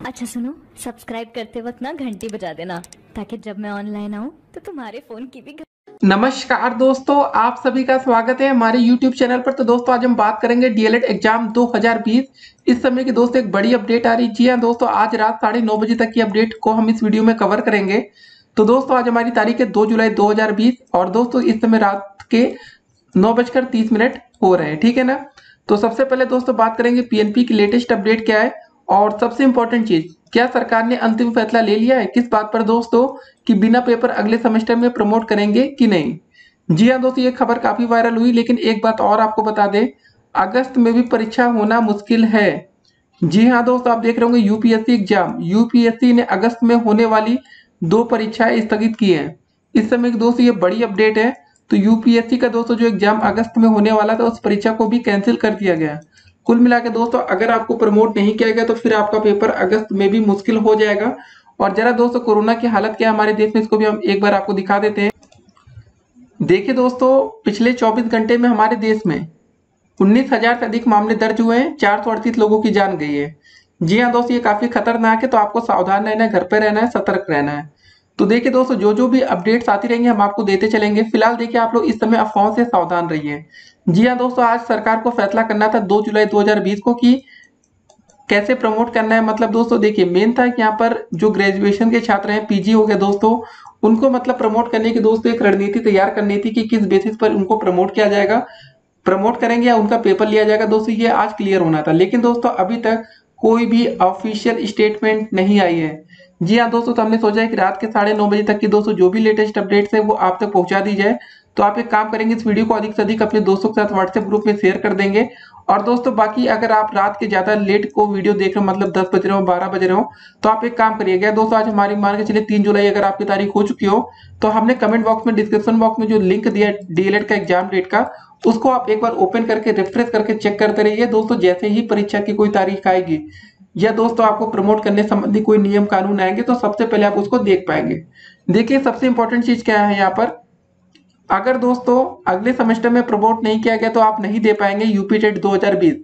अच्छा सुनो, सब्सक्राइब करते वक्त ना घंटी बजा देना ताकि जब मैं ऑनलाइन आऊँ तो तुम्हारे फोन की भी नमस्कार दोस्तों, आप सभी का स्वागत है हमारे YouTube चैनल पर। तो दोस्तों आज हम बात करेंगे डीएलएड एग्जाम 2020। इस समय की दोस्तों एक बड़ी अपडेट आ रही है। जी हाँ दोस्तों, आज रात 9:30 बजे तक की अपडेट को हम इस वीडियो में कवर करेंगे। तो दोस्तों आज हमारी तारीख है 2 जुलाई 2020 और दोस्तों इस समय रात के 9:30 हो रहे हैं, ठीक है ना। तो सबसे पहले दोस्तों बात करेंगे पीएनपी की लेटेस्ट अपडेट क्या है और सबसे इंपॉर्टेंट चीज, क्या सरकार ने अंतिम फैसला ले लिया है किस बात पर दोस्तों, कि बिना पेपर अगले सेमेस्टर में प्रमोट करेंगे कि नहीं। जी हाँ दोस्तों, ये खबर काफी वायरल हुई, लेकिन एक बात और आपको बता दें, अगस्त में भी परीक्षा होना मुश्किल है। जी हाँ दोस्तों, आप देख रहे होंगे यूपीएससी एग्जाम, यूपीएससी ने अगस्त में होने वाली 2 परीक्षाएं स्थगित की हैं। इस समय की दोस्तों ये बड़ी अपडेट है। तो यूपीएससी का दोस्तों जो एग्जाम अगस्त में होने वाला था उस परीक्षा को भी कैंसिल कर दिया गया। कुल मिला के दोस्तों अगर आपको प्रमोट नहीं किया गया तो फिर आपका पेपर अगस्त में भी मुश्किल हो जाएगा। और जरा दोस्तों कोरोना की हालत क्या है हमारे देश में, इसको भी हम एक बार आपको दिखा देते हैं। देखिए दोस्तों, पिछले 24 घंटे में हमारे देश में 19,000 से अधिक मामले दर्ज हुए हैं, 438 लोगों की जान गई है। जी हाँ दोस्तों, ये काफी खतरनाक है, तो आपको सावधान रहना है, घर पे रहना है, सतर्क रहना है। तो देखिए दोस्तों, जो जो भी अपडेट्स आती रहेंगे हम आपको देते चलेंगे। फिलहाल देखिए आप लोग इस समय अफवाहों से सावधान रहिए। जी हाँ दोस्तों, आज सरकार को फैसला करना था 2 जुलाई 2020 को कि कैसे प्रमोट करना है। मतलब दोस्तों देखिए मेन था कि यहाँ पर जो ग्रेजुएशन के छात्र हैं, पीजी हो गए दोस्तों, उनको मतलब प्रमोट करने की दोस्तों एक रणनीति तैयार करनी थी कि किस बेसिस पर उनको प्रमोट किया जाएगा, प्रमोट करेंगे या उनका पेपर लिया जाएगा। दोस्तों ये आज क्लियर होना था, लेकिन दोस्तों अभी तक कोई भी ऑफिशियल स्टेटमेंट नहीं आई है। जी हाँ दोस्तों, तो हमने सोचा है कि रात के 9:30 बजे तक की दोस्तों जो भी लेटेस्ट अपडेट्स है वो आप तक पहुंचा दी जाए। तो आप एक काम करेंगे, इस वीडियो को अधिक से अधिक अपने दोस्तों के साथ व्हाट्सएप ग्रुप में शेयर कर देंगे। और दोस्तों बाकी अगर आप रात के ज्यादा लेट को वीडियो देख रहे हो, मतलब 10 बज रहे हो, 12 बज रहे हो, तो आप एक काम करिएगा दोस्तों, आज हमारी मान के चलिए 3 जुलाई अगर आपकी तारीख हो चुकी हो, तो हमने कमेंट बॉक्स में, डिस्क्रिप्शन बॉक्स में जो लिंक दिया है डीएलएड का एग्जाम डेट का, उसको आप एक बार ओपन करके रिफ्रेश करके चेक करते रहिए दोस्तों। जैसे ही परीक्षा की कोई तारीख आएगी या दोस्तों आपको प्रमोट करने संबंधी कोई नियम कानून आएंगे तो सबसे पहले आप उसको देख पाएंगे। देखिए सबसे इंपॉर्टेंट चीज क्या है यहाँ पर, अगर दोस्तों अगले सेमेस्टर में प्रमोट नहीं किया गया तो आप नहीं दे पाएंगे यूपी टेट 2020।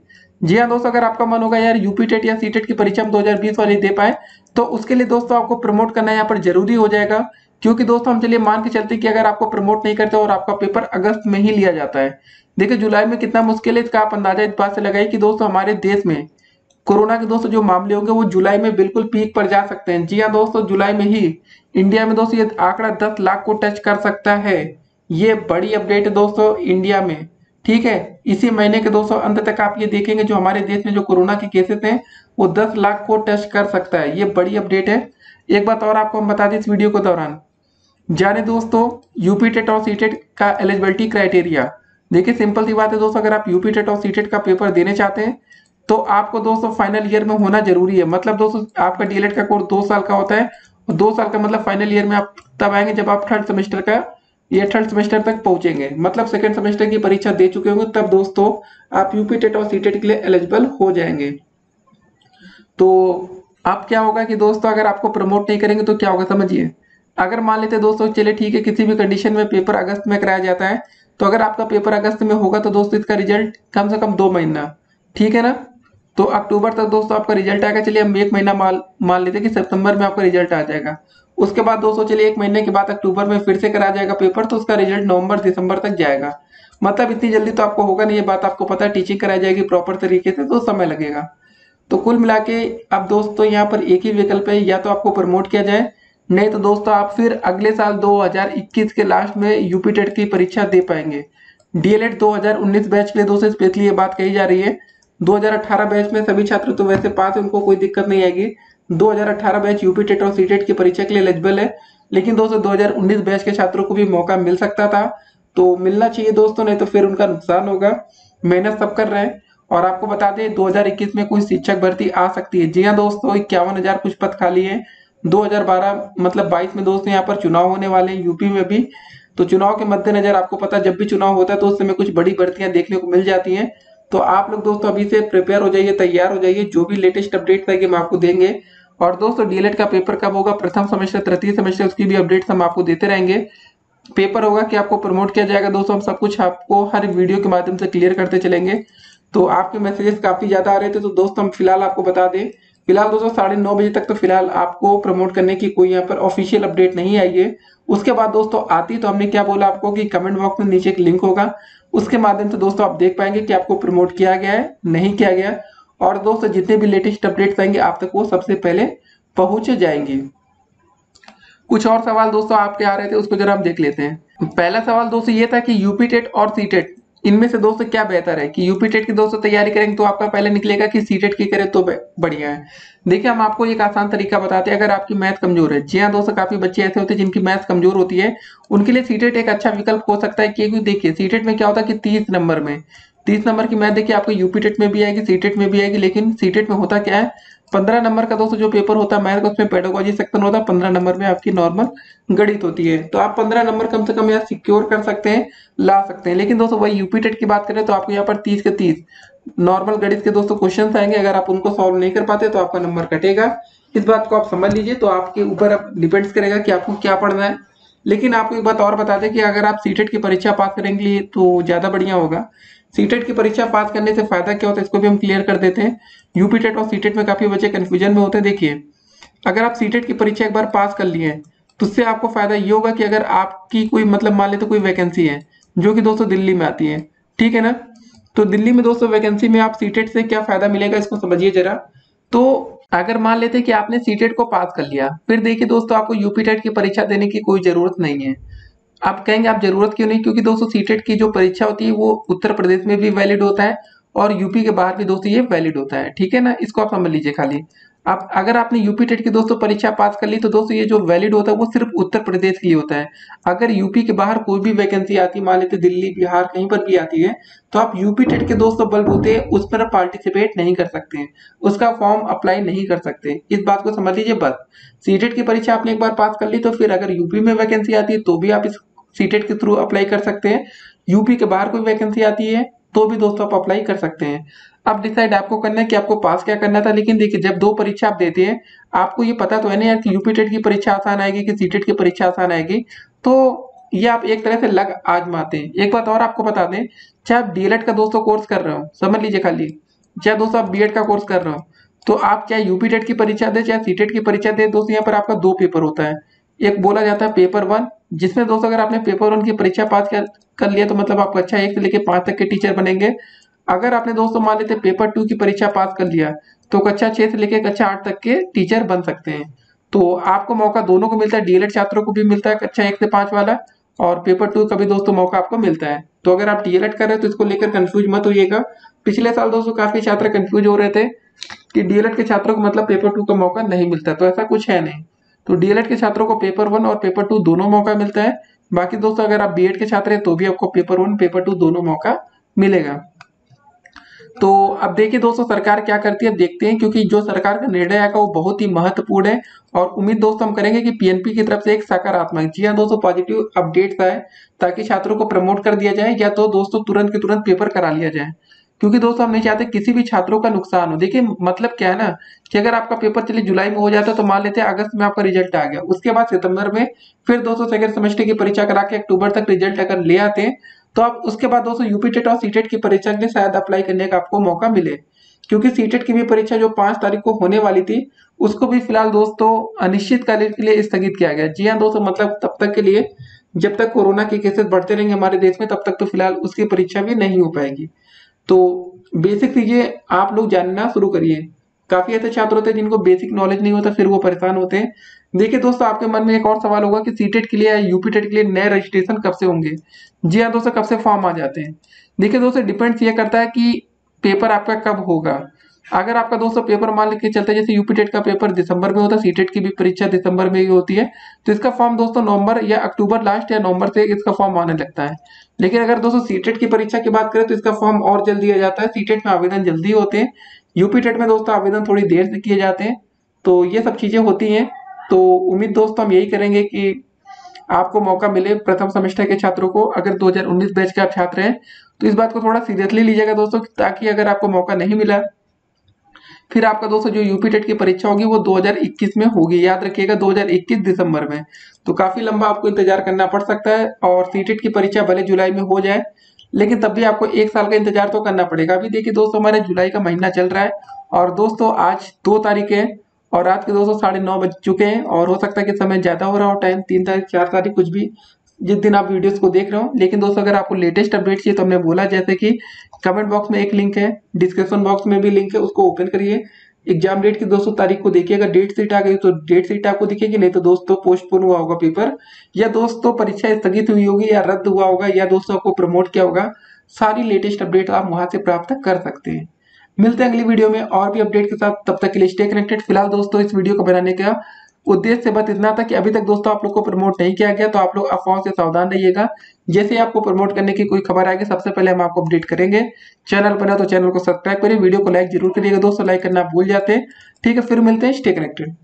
जी हाँ दोस्तों, अगर आपका मन होगा यार यूपी टेट या सीटेट की परीक्षा हम 2020 वाली दे पाए, तो उसके लिए दोस्तों आपको प्रमोट करना यहाँ पर जरूरी हो जाएगा। क्योंकि दोस्तों हम चलिए मान के चलते कि अगर आपको प्रमोट नहीं करते और आपका पेपर अगस्त में ही लिया जाता है, देखिए जुलाई में कितना मुश्किल है, इसका आप अंदाजा इस बात से लगाइए कि दोस्तों हमारे देश में कोरोना के दोस्तों जो मामले होंगे वो जुलाई में बिल्कुल पीक पर जा सकते हैं। जी हाँ दोस्तों, जुलाई में ही इंडिया में दोस्तों ये आंकड़ा 10 लाख को टच कर सकता है। ये बड़ी अपडेट है दोस्तों इंडिया में, ठीक है। इसी महीने के दोस्तों अंत तक आप ये देखेंगे जो हमारे देश में जो कोरोना के केसेस हैं वो 10 लाख को टच कर सकता है। ये बड़ी अपडेट है। एक बात और आपको हम बता दें इस वीडियो के दौरान, जाने दोस्तों यूपी टेट और सीटेट का एलिजिबिलिटी क्राइटेरिया। देखिए सिंपल सी बात है दोस्तों, अगर आप यूपी टेट और सीटेट का पेपर देने चाहते हैं तो आपको दोस्तों फाइनल ईयर में होना जरूरी है। मतलब दोस्तों आपका डीएलएड का कोर्स 2 साल का होता है, और 2 साल का मतलब फाइनल ईयर में आप तब आएंगे जब आप थर्ड सेमेस्टर तक पहुंचेंगे, मतलब सेकंड सेमेस्टर की परीक्षा दे चुके होंगे, तब दोस्तों आप यूपी टेट और सीटेट के लिए एलिजिबल हो जाएंगे। तो अब क्या होगा कि दोस्तों अगर आपको प्रमोट नहीं करेंगे तो क्या होगा समझिए। अगर मान लेते दोस्तों चलिए ठीक है, किसी भी कंडीशन में पेपर अगस्त में कराया जाता है, तो अगर आपका पेपर अगस्त में होगा तो दोस्तों इसका रिजल्ट कम से कम 2 महीना, ठीक है ना। तो अक्टूबर तक दोस्तों आपका रिजल्ट आएगा। चलिए हम 1 महीना मान लेते हैं कि सितंबर में आपका रिजल्ट आ जाएगा। उसके बाद दोस्तों चलिए 1 महीने के बाद अक्टूबर में फिर से कराया जाएगा पेपर, तो उसका रिजल्ट नवंबर दिसंबर तक जाएगा। मतलब इतनी जल्दी तो आपको होगा नहीं, ये बात आपको पता है। टीचिंग कराई जाएगी प्रॉपर तरीके से तो समय लगेगा। तो कुल मिला के अब दोस्तों यहाँ पर एक ही विकल्प है, या तो आपको प्रमोट किया जाए, नहीं तो दोस्तों आप फिर अगले साल 2021 के लास्ट में यूपी टेट की परीक्षा दे पाएंगे। डीएलएड 2019 बैच के लिए दोस्तों स्पेशली ये बात कही जा रही है। 2018 बैच में सभी छात्र तो वैसे पास है, उनको कोई दिक्कत नहीं आएगी। 2018 बैच यूपी टेट और सीटेट की परीक्षा के लिए एलिजिबल है, लेकिन दोस्तों 2019 बैच के छात्रों को भी मौका मिल सकता था, तो मिलना चाहिए दोस्तों, नहीं तो फिर उनका नुकसान होगा। मेहनत सब कर रहे हैं। और आपको बता दें 2021 में कोई शिक्षक भर्ती आ सकती है। जी हाँ दोस्तों, 51,000 कुछ पद खाली है। 2012 मतलब 22 में दोस्तों यहाँ पर चुनाव होने वाले हैं यूपी में भी। तो चुनाव के मद्देनजर आपको पता जब भी चुनाव होता है तो उस समय कुछ बड़ी भर्तियां देखने को मिल जाती हैं। तो आप लोग दोस्तों अभी से प्रिपेयर हो जाइए, तैयार हो जाइए, जो भी लेटेस्ट अपडेट आएगी हम आपको देंगे। और दोस्तों डीएलएड का पेपर कब होगा, प्रथम सेमेस्टर, तृतीय सेमेस्टर, उसकी भी अपडेट्स हम आपको देते रहेंगे। पेपर होगा कि आपको प्रमोट किया जाएगा दोस्तों, हम सब कुछ आपको हर वीडियो के माध्यम से क्लियर करते चलेंगे। तो आपके मैसेजेस काफी ज्यादा आ रहे थे, तो दोस्तों हम फिलहाल आपको बता दें फिलहाल दोस्तों 9:30 बजे तक तो फिलहाल आपको प्रमोट करने की कोई यहाँ पर ऑफिशियल अपडेट नहीं आई है। उसके बाद दोस्तों आती तो हमने क्या बोला आपको कि कमेंट बॉक्स में नीचे एक लिंक होगा, उसके माध्यम से दोस्तों आप देख पाएंगे कि आपको प्रमोट किया गया है नहीं किया गया। और दोस्तों जितने भी लेटेस्ट अपडेट्स आएंगे आप तक वो सबसे पहले पहुंच जाएंगे। कुछ और सवाल दोस्तों आपके आ रहे थे, उसको जरा हम देख लेते हैं। पहला सवाल दोस्तों ये था कि यूपी टेट और सी टेट इनमें से दोस्तों क्या बेहतर है, कि यूपी टेट की दोस्तों तैयारी करेंगे तो आपका पहले निकलेगा कि सी टेट की करें तो बढ़िया है। देखिए हम आपको एक आसान तरीका बताते हैं। अगर आपकी मैथ कमजोर है, जी हाँ दोस्तों, काफी बच्चे ऐसे होते हैं जिनकी मैथ कमजोर होती है, उनके लिए सी टेट एक अच्छा विकल्प हो सकता है। क्योंकि देखिए सी टेट में क्या होता है कि 30 नंबर की मैथ देखिए आपको यूपी टेट में भी आएगी, सी टेट में भी आएगी, लेकिन सी टेट में होता क्या है 15 नंबर का दोस्तों जो पेपर होता है मैथ का, उसमें पेडागोजी सेक्शन होता है, 15 नंबर में आपकी नॉर्मल गणित होती है। तो आप 15 नंबर कम से कम यहाँ सिक्योर कर सकते हैं, ला सकते हैं। लेकिन दोस्तों वही यूपी टेट की बात करें तो आपको यहाँ पर 30 के 30 नॉर्मल गणित के दोस्तों क्वेश्चन आएंगे। अगर आप उनको सॉल्व नहीं कर पाते तो आपका नंबर कटेगा। इस बात को आप समझ लीजिए। तो आपके ऊपर अब डिपेंड्स करेगा कि आपको क्या पढ़ना है। लेकिन आपको एक बात और बता दें कि अगर आप सीटेट की परीक्षा पास करेंगे तो ज्यादा बढ़िया होगा। सीटेट की परीक्षा पास करने से फायदा क्या होता है इसको भी हम क्लियर कर देते हैं। यूपी टेट और सीटेट में काफी बच्चे कंफ्यूजन में होते हैं। देखिए अगर आप सीटेट की परीक्षा एक बार पास कर लिए हैं तो उससे आपको फायदा ये होगा कि अगर आपकी कोई मतलब मान लेते कोई वैकेंसी है जो कि दोस्तों दिल्ली में आती है, ठीक है ना, तो दिल्ली में दोस्तों वैकेंसी में आप सीटेट से क्या फायदा मिलेगा इसको समझिए जरा। तो अगर मान लेते कि आपने सीटेट को पास कर लिया, फिर देखिए दोस्तों आपको यूपी टेट की परीक्षा देने की कोई जरूरत नहीं है। आप कहेंगे आप जरूरत क्यों नहीं, क्योंकि दोस्तों सीटेट की जो परीक्षा होती है वो उत्तर प्रदेश में भी वैलिड होता है और यूपी के बाहर भी दोस्तों ये वैलिड होता है, ठीक है ना, इसको आप समझ लीजिए खाली। आप अगर आपने यूपी टेट की दोस्तों परीक्षा पास कर ली तो दोस्तों ये जो वैलिड होता है वो सिर्फ उत्तर प्रदेश के लिए होता है। अगर यूपी के बाहर कोई भी वैकेंसी आती है, मान लेते दिल्ली बिहार कहीं पर भी आती है, तो आप यूपी टेट के दोस्तों बलबूते उस पर पार्टिसिपेट नहीं कर सकते हैं, उसका फॉर्म अप्लाई नहीं कर सकते। इस बात को समझ लीजिए बस। सीटेट की परीक्षा आपने एक बार पास कर ली तो फिर अगर यूपी में वैकेंसी आती है तो भी आप इस सीटेट के थ्रू अप्लाई कर सकते हैं। यूपी के बाहर कोई वैकेंसी आती है तो भी दोस्तों आप अप्लाई कर सकते हैं। अब डिसाइड आपको करना है कि आपको पास क्या करना था। लेकिन देखिए जब दो परीक्षा आप देते हैं आपको ये पता तो है ना यार कि यूपी टेट की परीक्षा आसान आएगी कि सीटेट की परीक्षा आसान आएगी, तो ये आप एक तरह से लग आजमाते हैं। एक बात और आपको बता दें, चाहे आप डीएलएड का दोस्तों कोर्स कर रहे हो, समझ लीजिए खाली, चाहे दोस्तों आप बीएड का कोर्स कर रहे हो, तो आप चाहे यूपी टेट की परीक्षा दे चाहे सीटेट की परीक्षा दे दोस्तों, यहाँ पर आपका दो पेपर होता है। एक बोला जाता है पेपर 1, जिसमें दोस्तों अगर आपने पेपर 1 की परीक्षा पास कर लिया तो मतलब आप कक्षा 1 से लेकर 5 तक के टीचर बनेंगे। अगर आपने दोस्तों मान लेते पेपर 2 की परीक्षा पास कर लिया तो कक्षा 6 से लेकर कक्षा 8 तक के टीचर बन सकते हैं। तो आपको मौका दोनों को मिलता है, डीएलएड छात्रों को भी मिलता है कक्षा 1 से 5 वाला, और पेपर 2 का भी दोस्तों मौका आपको मिलता है। तो अगर आप डीएलएड कर रहे हैं तो इसको लेकर कंफ्यूज मत होइएगा। पिछले साल दोस्तों काफी छात्र कंफ्यूज हो रहे थे कि डीएलएड के छात्रों को मतलब पेपर 2 का मौका नहीं मिलता, तो ऐसा कुछ है नहीं। तो डीएलएड के छात्रों को पेपर 1 और पेपर 2 दोनों मौका मिलता है। बाकी दोस्तों अगर आप बीएड के छात्र हैं तो भी आपको पेपर 1 पेपर 2 दोनों मौका मिलेगा। तो अब देखिए दोस्तों सरकार क्या करती है, अब देखते हैं, क्योंकि जो सरकार का निर्णय आएगा वो बहुत ही महत्वपूर्ण है। और उम्मीद दोस्तों हम करेंगे कि पीएनपी की तरफ से एक सकारात्मक, जी हाँ दोस्तों, पॉजिटिव अपडेट्स आए ताकि छात्रों को प्रमोट कर दिया जाए या तो दोस्तों तुरंत के तुरंत पेपर करा लिया जाए। क्योंकि दोस्तों हम नहीं चाहते किसी भी छात्रों का नुकसान हो। देखिए मतलब क्या है ना कि अगर आपका पेपर चलिए जुलाई में हो जाता तो मान लेते हैं अगस्त में आपका रिजल्ट आ गया, उसके बाद सितंबर में फिर दोस्तों सेकंड सेमेस्टर की परीक्षा करा के अक्टूबर तक रिजल्ट अगर ले आते हैं तो आप उसके बाद दोस्तों यूपी टेट और सीटेट की परीक्षा के लिए शायद अप्लाई करने का आपको मौका मिले। क्योंकि सीटेट की भी परीक्षा जो 5 तारीख को होने वाली थी उसको भी फिलहाल दोस्तों अनिश्चितकालीन के लिए स्थगित किया गया। जी हाँ दोस्तों, मतलब तब तक के लिए जब तक कोरोना के केसेस बढ़ते रहेंगे हमारे देश में तब तक तो फिलहाल उसकी परीक्षा भी नहीं हो पाएगी। तो बेसिक चीजें आप लोग जानना शुरू करिए। काफी ऐसे छात्र होते हैं जिनको बेसिक नॉलेज नहीं होता, फिर वो परेशान होते हैं। देखिए दोस्तों आपके मन में एक और सवाल होगा कि सीटेट के लिए या यूपी टेट के लिए नए रजिस्ट्रेशन कब से होंगे। जी हाँ दोस्तों, कब से फॉर्म आ जाते हैं। देखिए दोस्तों डिपेंड्स ये करता है कि पेपर आपका कब होगा। अगर आपका दोस्तों पेपर मान के चलते जैसे यूपी टेट का पेपर दिसंबर में होता है, सीटेट की भी परीक्षा दिसंबर में ही होती है, तो इसका फॉर्म दोस्तों नवंबर या अक्टूबर लास्ट या नवंबर से इसका फॉर्म आने लगता है। लेकिन अगर दोस्तों सीटेट की परीक्षा की बात करें तो इसका फॉर्म और जल्दी आ जाता है। सीटेट में आवेदन जल्दी होते हैं, यूपी टेट में दोस्तों आवेदन थोड़ी देर से किए जाते हैं। तो ये सब चीजें होती हैं। तो उम्मीद दोस्तों हम यही करेंगे कि आपको मौका मिले प्रथम सेमेस्टर के छात्रों को। अगर 2019 बैच के आप छात्र हैं तो इस बात को थोड़ा सीरियसली लीजिएगा दोस्तों, ताकि अगर आपको मौका नहीं मिला फिर आपका दोस्तों जो यूपी टेट की परीक्षा होगी वो 2021 में होगी, याद रखिएगा 2021 दिसंबर में। तो काफी लंबा आपको इंतजार करना पड़ सकता है। और सीटेट की परीक्षा भले जुलाई में हो जाए लेकिन तब भी आपको 1 साल का इंतजार तो करना पड़ेगा। अभी देखिए दोस्तों, हमारे जुलाई का महीना चल रहा है और दोस्तों आज 2 तारीख है और रात के दोस्तों 9:30 बज चुके हैं और हो सकता है कि समय ज्यादा हो रहा हो, टाइम 3 तारीख 4 तारीख कुछ भी, जिस दिन आप वीडियोस को देख रहे हो। लेकिन दोस्तों अगर आपको लेटेस्ट अपडेट चाहिए तो हमने बोला जैसे कि कमेंट बॉक्स में एक लिंक है, डिस्क्रिप्शन बॉक्स में भी लिंक है, उसको ओपन करिए। एग्जाम डेट की दोस्तों तारीख को देखिए, अगर डेट सीट आ गई तो डेट सीट आपको दिखेगी, नहीं तो दोस्तों पोस्टपोन हुआ होगा पेपर, या दोस्तों परीक्षा स्थगित हुई होगी, या रद्द हुआ होगा, या दोस्तों आपको प्रमोट किया होगा। सारी लेटेस्ट अपडेट आप वहां से प्राप्त कर सकते हैं। मिलते हैं अगली वीडियो में और भी अपडेट के साथ, तब तक के लिए स्टे कनेक्टेड। फिलहाल दोस्तों इस वीडियो को बनाने का उद्देश्य से बस इतना था कि अभी तक दोस्तों आप लोग को प्रमोट नहीं किया गया, तो आप लोग अफवाहों से सावधान रहिएगा। जैसे ही आपको प्रमोट करने की कोई खबर आएगी सबसे पहले हम आपको अपडेट करेंगे। चैनल पर है तो चैनल को सब्सक्राइब करिए, वीडियो को लाइक जरूर करिएगा दोस्तों, लाइक करना भूल जाते हैं। ठीक है, फिर मिलते हैं, स्टे कनेक्टेड।